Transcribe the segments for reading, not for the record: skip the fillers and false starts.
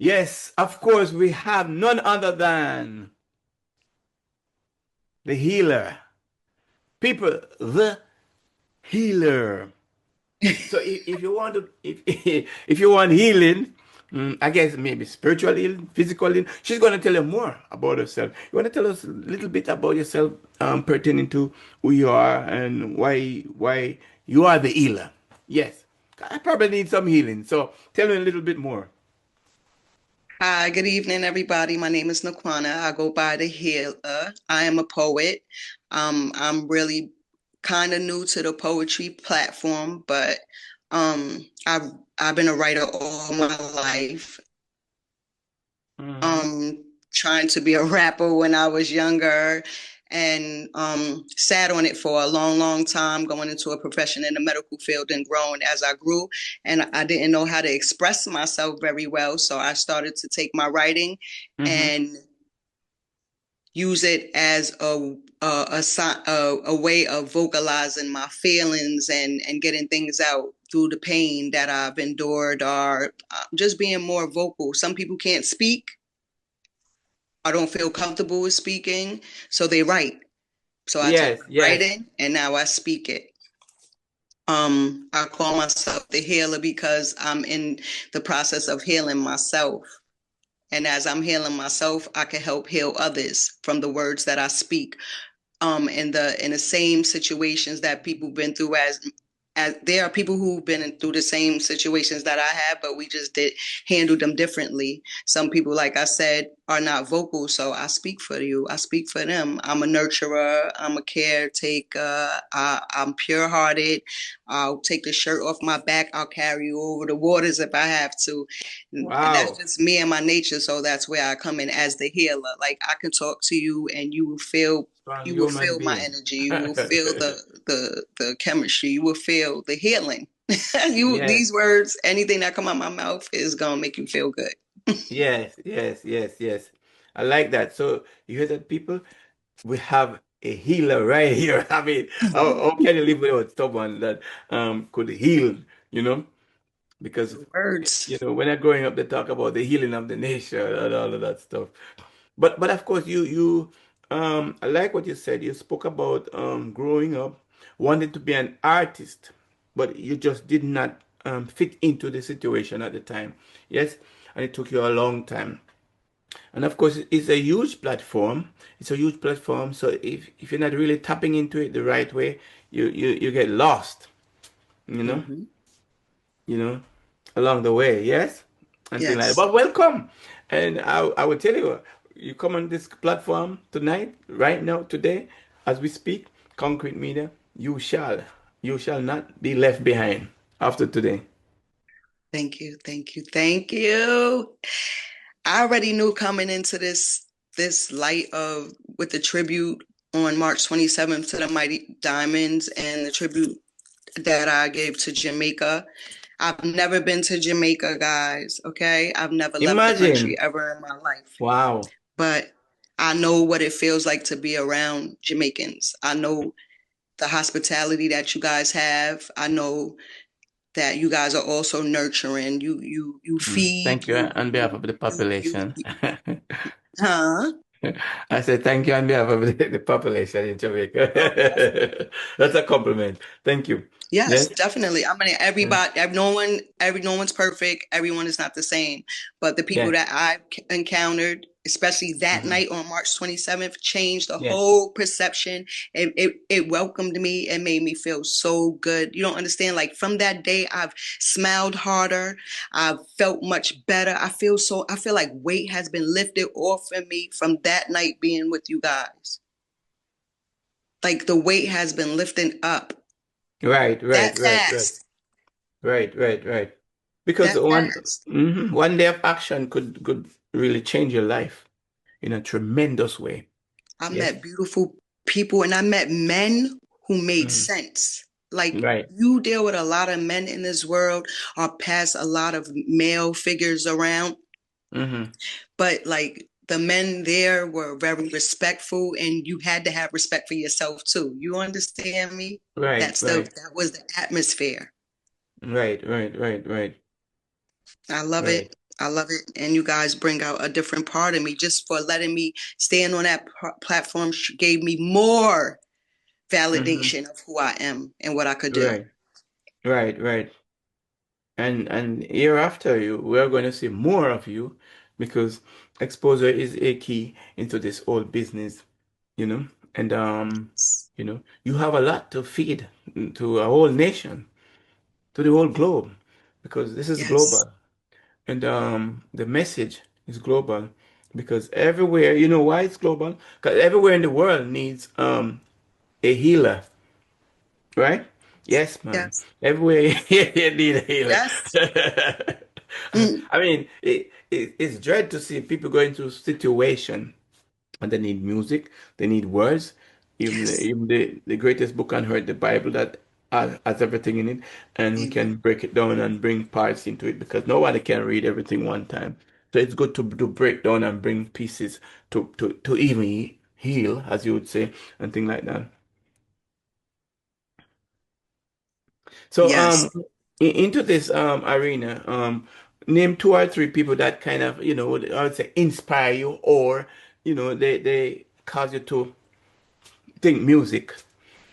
Yes, of course, we have none other than the healer. People, the healer. So if you want to, if if you want healing, I guess maybe spiritual healing, physical healing, she's going to tell you more about herself. You want to tell us a little bit about yourself, pertaining to who you are and why you are the healer. Yes, I probably need some healing. So tell me a little bit more. Hi, good evening, everybody. My name is Naquana. I go by the Healer. I am a poet. I'm really kind of new to the poetry platform, but I've been a writer all my life. Hmm. Um, Trying to be a rapper when I was younger, and sat on it for a long, long time, going into a profession in the medical field and growing as I grew. And I didn't know how to express myself very well, so I started to take my writing Hmm. and use it as a way of vocalizing my feelings and getting things out through the pain that I've endured, or just being more vocal. Some people can't speak. I don't feel comfortable with speaking, so they write. So I took Yes, my yes. writing and now I speak it. I call myself the healer because I'm in the process of healing myself. And as I'm healing myself, I can help heal others from the words that I speak. In the same situations that people been through, as there are people who've been through the same situations that I have, but we just did handle them differently. Some people, like I said, are not vocal, so I speak for you. I speak for them. I'm a nurturer. I'm a caretaker. I'm pure-hearted. I'll take the shirt off my back. I'll carry you over the waters if I have to. And that's Wow. just me and my nature. So that's where I come in as the healer. Like I can talk to you and Strong you will human feel my being. energy. You will feel the chemistry. You will feel the healing. You Yes, these words, anything that come out my mouth is gonna make you feel good. yes, yes, yes, yes. I like that. So you hear that, people? We have a healer right here. I mean, how can you live without someone that could heal, you know? Because Words. when they're growing up, they talk about the healing of the nation and all of that stuff. But of course, I like what you said. You spoke about growing up, wanting to be an artist, but you just did not fit into the situation at the time. Yes, and it took you a long time. And of course, it's a huge platform. It's a huge platform. So if you're not really tapping into it the right way, you get lost, you know, Hmm. you know, along the way. Yes, and things like that. Yes. But welcome, and I will tell you, you come on this platform tonight, right now, today, as we speak, Concrete Media. You shall not be left behind after today. Thank you. Thank you. Thank you. I already knew coming into this light of with the tribute on March 27th to the Mighty Diamonds and the tribute that I gave to Jamaica. I've never been to Jamaica, guys, okay? I've never left the country Imagine. ever in my life. Wow. But I know what it feels like to be around Jamaicans. I know the hospitality that you guys have. I know that you guys are also nurturing. You feed, Thank you on behalf of the population. you huh? I said thank you on behalf of the population in Jamaica. That's a compliment. Thank you. Yes, Yes. definitely. I mean, Mm. no one's perfect. Everyone is not the same. But the people Yes. that I've encountered, especially that Hmm. night on March 27th, changed the Yes. whole perception. It welcomed me and made me feel so good. You don't understand. Like from that day, I've smiled harder. I've felt much better. I feel like weight has been lifted off of me from that night being with you guys. Like the weight has been lifted up Right, right, that right, right, fast. right, right, right. Because That one fast. one day of action could really change your life in a tremendous way. I Yes. met beautiful people and I met men who made Mm. sense. Like Right. you deal with a lot of men in this world or pass a lot of male figures around, Hmm. but like the men there were very respectful and you had to have respect for yourself too. You understand me? Right, right, That was the atmosphere. right, right, right, right, I love right. it. I love it. And you guys bring out a different part of me just for letting me stand on that platform gave me more Hmm. validation of who I am and what I could do. Right, right, right. And hereafter you, we are going to see more of you because exposure is a key into this whole business, you know. And you have a lot to feed to a whole nation, to the whole globe, because this is Yes. global. And the message is global because everywhere, you know why it's global? Because everywhere in the world needs a healer, right? Yes, man. Yes. Everywhere you need a healer. Yes. Mm. I mean, it's dread to see people going through situation and they need music, they need words. Yes. Even the greatest book on earth, the Bible, that has everything in it, and we Amen. can break it down and bring parts into it because nobody can read everything one time. So it's good to break down and bring pieces to even heal, as you would say, and things like that. So Yes. into this arena, name two or three people that kind of, I would say inspire you or, they cause you to think music,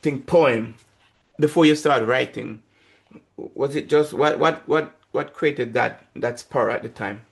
think poem before you start writing. Was it just what created that spark at the time?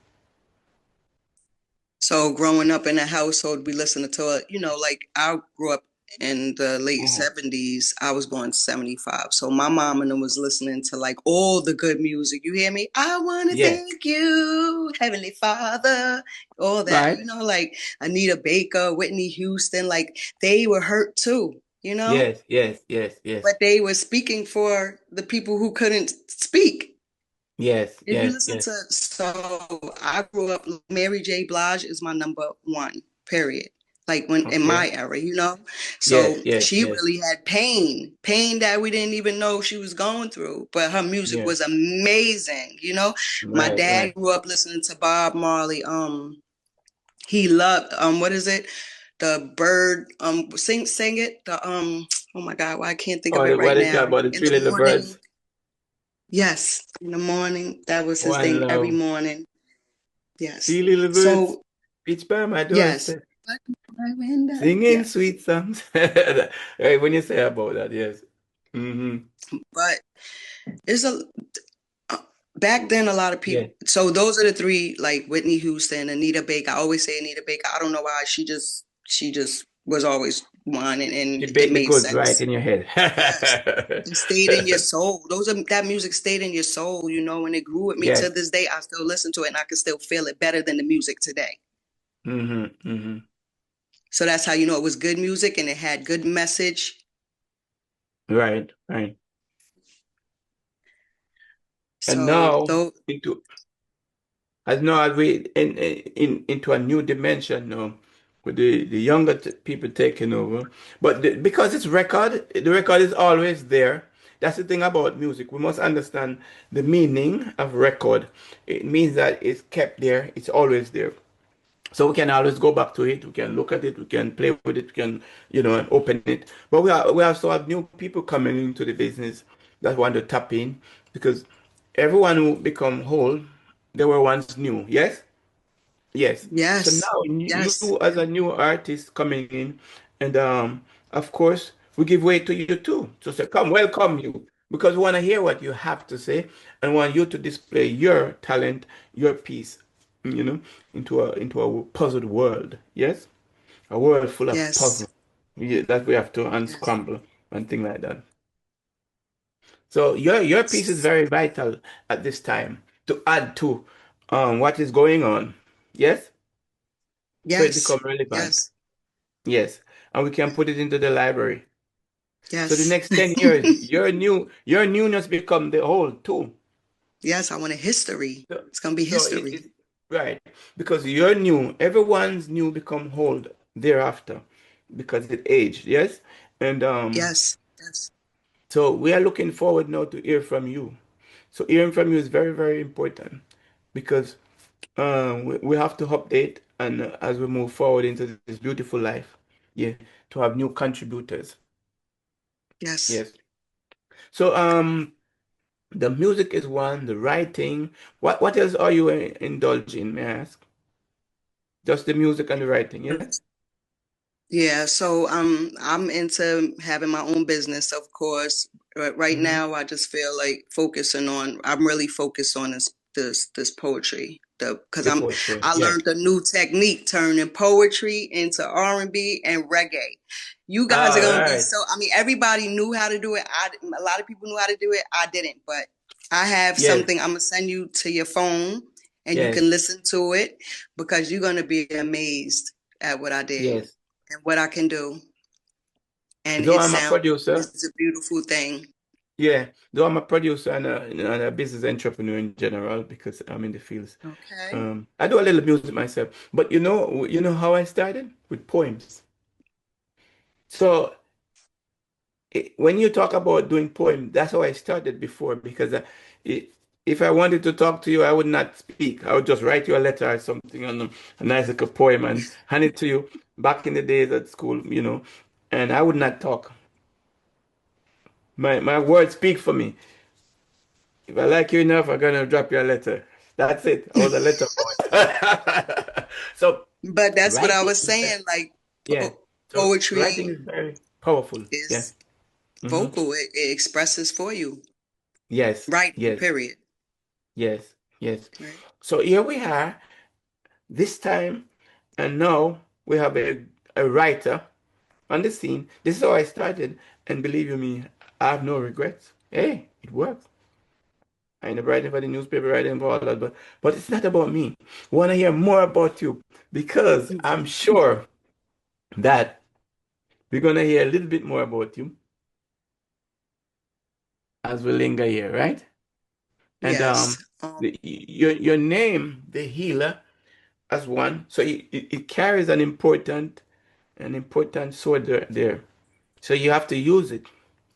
So growing up in a household, we listened to it, like I grew up in the late Hmm. 70s. I was born 75. So my mom and them was listening to like all the good music. You hear me? I want to Yes. thank you, Heavenly Father. All that, Right? like Anita Baker, Whitney Houston, like they were hurt too. Yes, yes, yes, yes, But they were speaking for the people who couldn't speak. yes, If you yes, listen yes. to, so I grew up, Mary J. Blige is my number one, period. Like when in Okay. my era. Yes, So yes, she yes. really had pain that we didn't even know she was going through. But her music Yes. was amazing. My Right, dad right. grew up listening to Bob Marley. He loved what is it? The bird sing it. The oh my God, why I can't think of Oh, it right what is that now. about the In three the little morning. birds? Yes, in the morning. That was his One thing every love. morning. Three Yes. little birds, So, each by my yes. doorstep, Like my window. singing Yes. sweet songs. Right, when you say about that, yes. Hmm. But it's uh, back then a lot of people. Yes. So those are the three, like Whitney Houston, Anita Baker. I always say Anita Baker. I don't know why she just was always one She and it baked the made goods right sense. in your head. Yes. It stayed in your soul. That music stayed in your soul, and it grew with me to Yes. this day. I still listen to it and I can still feel it better than the music today. Hmm. Hmm. So that's how you know it was good music and it had good message. Right, right. And So now though, into as we into a new dimension now with the younger people taking over. But because it's record, the record is always there. That's the thing about music. We must understand the meaning of record. It means that it's kept there. It's always there. So we can always go back to it. We can look at it. We can play with it. We can, open it. But we also have new people coming into the business that want to tap in because everyone who become whole, they were once new. Yes. Yes. So yes, now yes, you as a new artist coming in, and of course we give way to you too. So say, come, welcome you, because we want to hear what you have to say and want you to display your talent, your piece, you know, into a puzzled world. Yes, a world full of yes, puzzle, that we have to yes, unscramble and things like that. So your piece is very vital at this time to add to what is going on. Yes. So it yes, become relevant. yes, Yes. And we can put it into the library. So the yes. next 10 years, your newness become the whole too. Yes, I want a history. So, It's gonna be so history. it's right. Because you're new, everyone's new become old thereafter because it aged, yes? And Yes, yes, so we are looking forward now to hear from you. So hearing from you is very, very important because we have to update and as we move forward into this beautiful life, yeah, to have new contributors. yes. Yes. So The music is one, the writing. What else are you indulging, may I ask? Just the music and the writing, yeah? Yeah, so I'm into having my own business, of course. But right Mm-hmm. now, I just feel like focusing on. I'm really focused on this poetry. Because The poetry, I yes. learned a new technique turning poetry into R&B and reggae. You guys are All gonna be right. so. I mean, everybody knew how to do it. A lot of people knew how to do it. I didn't, but I have Yes, something. I'm gonna send you to your phone, and you can yes, listen to it because you're gonna be amazed at what I did yes. and what I can do. And Though it I'm a sounds, producer, it's a beautiful thing. yeah, though I'm a producer and a business entrepreneur in general because I'm in the fields. Okay. I do a little music myself, but you know how I started with poems. So when you talk about doing poems, that's how I started before because i- if I wanted to talk to you, I would not speak. I would just write you a letter or something on a nice little poem and hand it to you back in the days at school, and I would not talk. My words speak for me. If I like you enough, I'm gonna drop you a letter. That's it. I was a letter boy. So But that's what I writing was is very, saying. Like yeah. So writing poetry is very powerful. Yeah. is Hmm. vocal. It expresses for you. Yes. Writing, Yes. period. Yes. Yes. Right. So here we are this time, and now we have a writer on the scene. This is how I started, and believe you me, I have no regrets. Hey, it works. I ain't writing for the newspaper, writing for all that, but it's not about me. Want to hear more about you because I'm sure that we're gonna hear a little bit more about you as we linger here, right? And Yes. your name, the healer, as one, so it carries an important sword there. So you have to use it.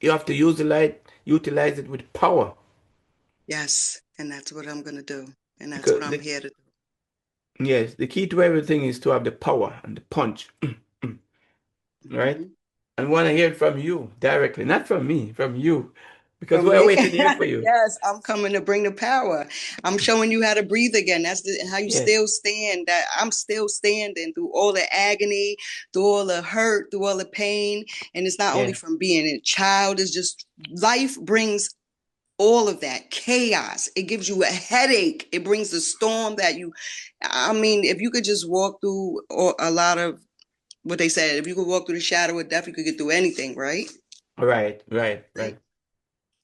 You have to use the light, utilize it with power Yes. And that's what I'm gonna do. And that's because what I'm here to do. yes, the key to everything is to have the power and the punch, right? Mhm. And want to hear it from you directly, not from me, from you, because From we're me. waiting here for you. Yes, I'm coming to bring the power. I'm showing you how to breathe again. How you Yes, still stand. That I'm still standing through all the agony, through all the hurt, through all the pain. And it's not only yes, from being a child, it's just life brings all of that chaos. It gives you a headache. It brings the storm that I mean, if you could just walk through a lot of what they said, if you could walk through the shadow of death, you could get through anything, right? right, right, Like, right.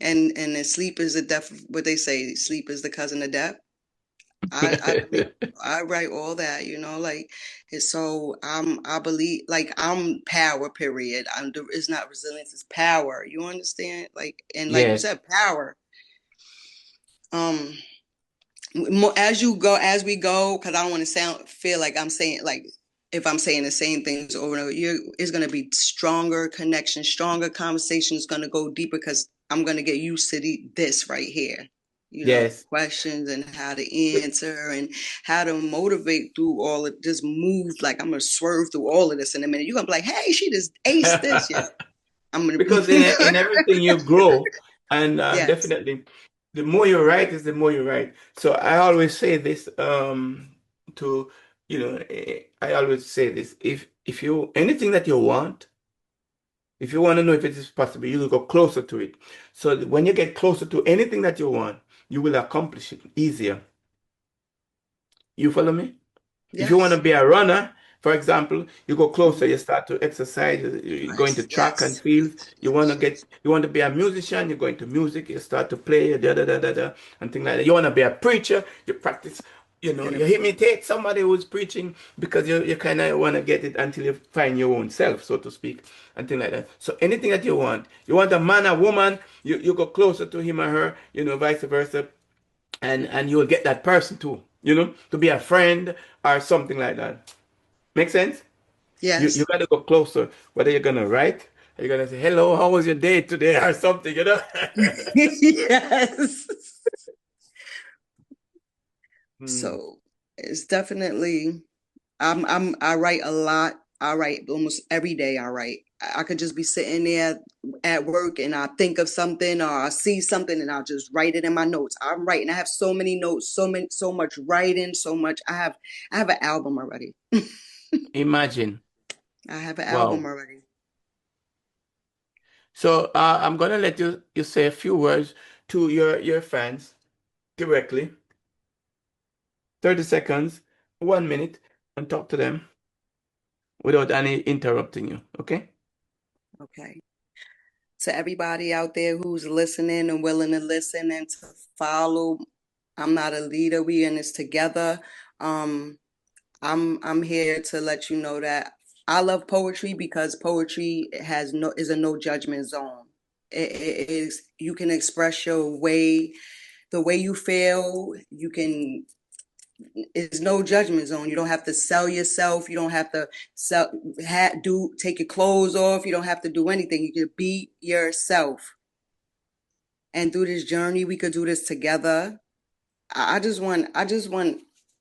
and then sleep is the death. What they say, sleep is the cousin of death. I believe I write all that, like it's so I believe like I'm power, period. It's not resilience, it's power. You understand? Like and like you Yes, said, power. Um as we go, because I don't want to feel like I'm saying like if I'm saying the same things over and over, it's gonna be stronger connection, stronger conversation. It's gonna go deeper because I'm gonna get used to this right here. yes. Questions and how to answer and how to motivate through all of this move. Like I'm gonna swerve through all of this in a minute. You're gonna be like, hey, she just aced this. Yeah. I'm gonna Because in everything you grow, and yes. definitely, the more you write is the more you write. So I always say this to I always say this if you anything that you want, if you want to know if it is possible, you will go closer to it. So that when you get closer to anything that you want, you will accomplish it easier. You follow me? If you want to Yes. be a runner, for example, you go closer, Mhm. you start to exercise, you go into Yes, track and yes, field. yes, yes. You want to be a musician, you go into music, you start to play, and things like that. You want to be a preacher, you practice, And you imitate somebody who's preaching because you kind of want to get it until you find your own self, so to speak, and things like that. So anything that you want a man, a woman, you go closer to him or her, vice versa and you will get that person too, to be a friend or something like that. Make sense? You yes. got to go closer. Whether you're gonna write, or you're gonna say, "Hello, how was your day today?" or something. Yes. Hmm. So it's definitely I write a lot. I write almost every day I write. I could just be sitting there at work and I think of something or I see something and I'll just write it in my notes. I'm writing. I have so many notes, so much writing, so much. I have an album already. Imagine. I have an album Wow. already. So I'm gonna let you say a few words to your fans directly. 30 seconds, 1 minute, and talk to them without any interrupting you. Okay? Okay. To everybody out there who's listening and willing to listen and to follow, I'm not a leader. We in this together. Um, I'm here to let you know that I love poetry because poetry is a no judgment zone. It is you can express your way, the way you feel. You can It's no judgment zone. You don't have to sell yourself. You don't have to take your clothes off. You don't have to do anything. You can be yourself. And through this journey, we could do this together. I just want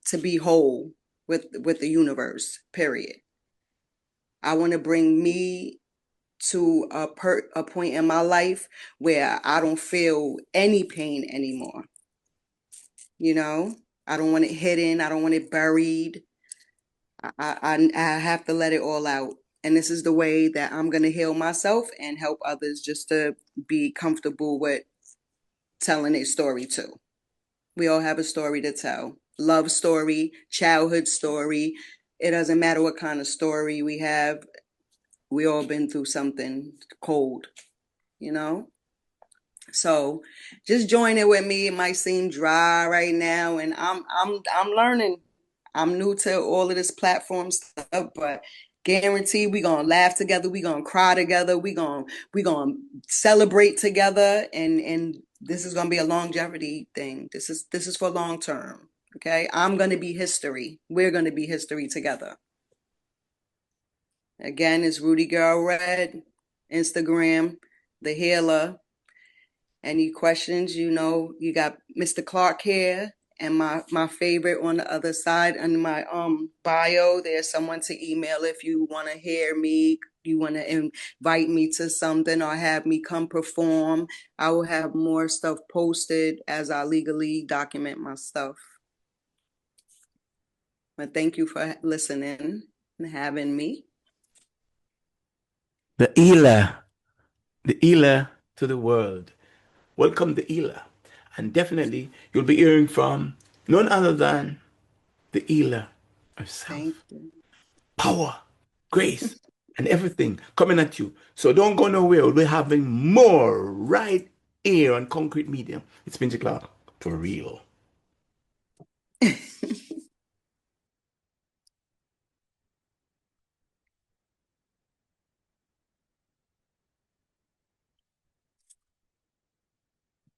to be whole with the universe. Period. I want to bring me to a point in my life where I don't feel any pain anymore. You know, I don't want it hidden. I don't want it buried. I have to let it all out. And this is the way that I'm going to heal myself and help others just to be comfortable with telling a story too. We all have a story to tell. Love story, childhood story. It doesn't matter what kind of story we have. We all been through something cold, you know? So just join it with me. It might seem dry right now, and I'm learning. I'm new to all of this platform stuff, but guarantee we gonna laugh together, we gonna cry together, we gonna celebrate together, and this is gonna be a longevity thing. This is for long term. Okay, I'm gonna be history. We're gonna be history together. Again, it's Rudy Girl Red, Instagram, the healer. Any questions, you got Mr. Clark here and my favorite on the other side under my bio. There's someone to email if you want to hear me, you want to invite me to something or have me come perform. I will have more stuff posted as I legally document my stuff. But thank you for listening and having me. The healer to the world. Welcome the healer. And definitely you'll be hearing from none other than the healer Thank herself. you. Power, grace, and everything coming at you. So don't go nowhere. We'll be having more right here on Concrete Medium. It's Benji Clark for real.